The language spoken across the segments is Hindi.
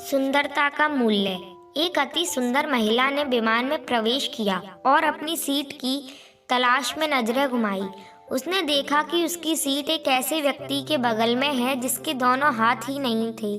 सुंदरता का मूल्य। एक अति सुंदर महिला ने विमान में प्रवेश किया और अपनी सीट की तलाश में नजरें घुमाई। उसने देखा कि उसकी सीट एक ऐसे व्यक्ति के बगल में है जिसके दोनों हाथ ही नहीं थे।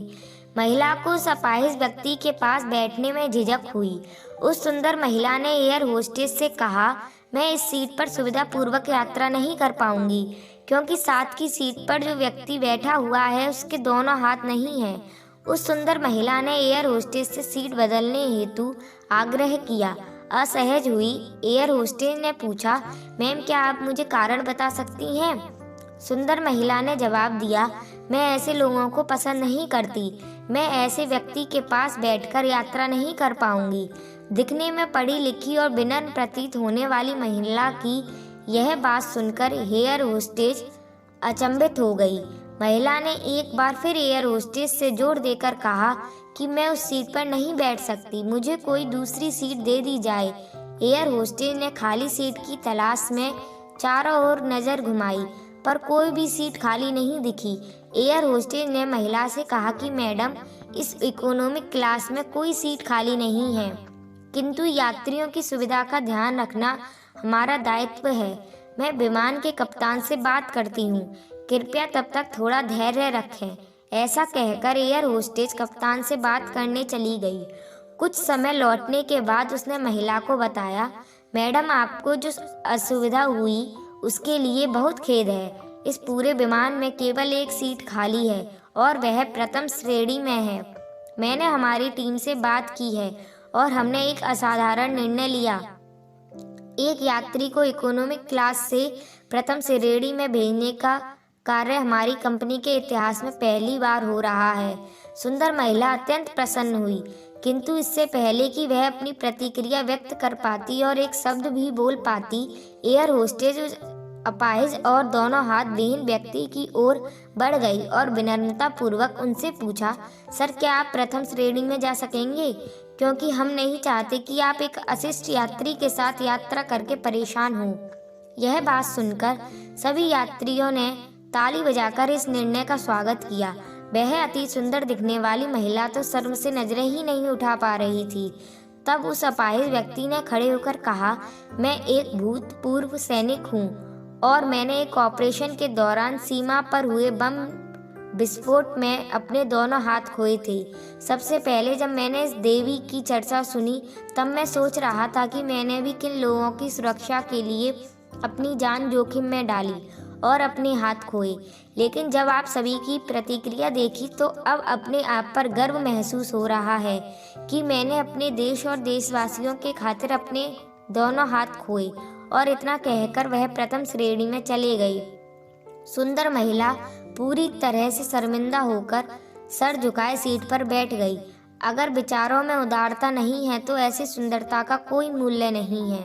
महिला को उस अपाहिज व्यक्ति के पास बैठने में झिझक हुई। उस सुंदर महिला ने एयर होस्टेस से कहा, मैं इस सीट पर सुविधापूर्वक यात्रा नहीं कर पाऊंगी क्योंकि साथ की सीट पर जो व्यक्ति बैठा हुआ है उसके दोनों हाथ नहीं हैं। उस सुंदर महिला ने एयर होस्टेस से सीट बदलने हेतु आग्रह किया। असहज हुई एयर होस्टेस ने पूछा, मैम क्या आप मुझे कारण बता सकती हैं? सुंदर महिला ने जवाब दिया, मैं ऐसे लोगों को पसंद नहीं करती। मैं ऐसे व्यक्ति के पास बैठकर यात्रा नहीं कर पाऊंगी। दिखने में पढ़ी लिखी और विनम्र प्रतीत होने वाली महिला की यह बात सुनकर एयर होस्टेस अचंभित हो गई। महिला ने एक बार फिर एयर होस्टेस से जोर देकर कहा कि मैं उस सीट पर नहीं बैठ सकती, मुझे कोई दूसरी सीट दे दी जाए। एयर होस्टेस ने खाली सीट की तलाश में चारों ओर नजर घुमाई पर कोई भी सीट खाली नहीं दिखी। एयर होस्टेस ने महिला से कहा कि मैडम, इस इकोनॉमिक क्लास में कोई सीट खाली नहीं है, किंतु यात्रियों की सुविधा का ध्यान रखना हमारा दायित्व है। मैं विमान के कप्तान से बात करती हूँ, कृपया तब तक थोड़ा धैर्य रखें। ऐसा कहकर एयर होस्टेस कप्तान से बात करने चली गई। कुछ समय लौटने के बाद उसने महिला को बताया, मैडम आपको जो असुविधा हुई उसके लिए बहुत खेद है। इस पूरे विमान में केवल एक सीट खाली है और वह प्रथम श्रेणी में है। मैंने हमारी टीम से बात की है और हमने एक असाधारण निर्णय लिया। एक यात्री को इकोनॉमिक क्लास से प्रथम श्रेणी में भेजने का कार्य हमारी कंपनी के इतिहास में पहली बार हो रहा है। सुंदर महिला अत्यंत प्रसन्न हुई, किंतु इससे पहले कि वह अपनी प्रतिक्रिया व्यक्त कर पाती और एक शब्द भी बोल पाती, एयर होस्टेस उस अपाहिज और दोनों हाथ विहीन व्यक्ति की ओर बढ़ गई और विनम्रता पूर्वक उनसे पूछा, सर क्या आप प्रथम श्रेणी में जा सकेंगे? क्योंकि हम नहीं चाहते कि आप एक अशिष्ट यात्री के साथ यात्रा करके परेशान हो। यह बात सुनकर सभी यात्रियों ने ताली बजाकर इस निर्णय का स्वागत किया। वह अति सुंदर दिखने वाली महिला तो शर्म से नजरें ही नहीं उठा पा रही थी। तब उस अपाहिज व्यक्ति ने खड़े होकर कहा, मैं एक भूतपूर्व सैनिक हूँ और मैंने एक ऑपरेशन के दौरान सीमा पर हुए बम विस्फोट में अपने दोनों हाथ खोए थे। सबसे पहले जब मैंने इस देवी की चर्चा सुनी तब मैं सोच रहा था कि मैंने भी किन लोगों की सुरक्षा के लिए अपनी जान जोखिम में डाली और अपने हाथ खोए, लेकिन जब आप सभी की प्रतिक्रिया देखी तो अब अपने आप पर गर्व महसूस हो रहा है कि मैंने अपने देश और देशवासियों के खातिर अपने दोनों हाथ खोए। और इतना कहकर वह प्रथम श्रेणी में चले गई। सुंदर महिला पूरी तरह से शर्मिंदा होकर सर झुकाए सीट पर बैठ गई। अगर विचारों में उदारता नहीं है तो ऐसी सुंदरता का कोई मूल्य नहीं है।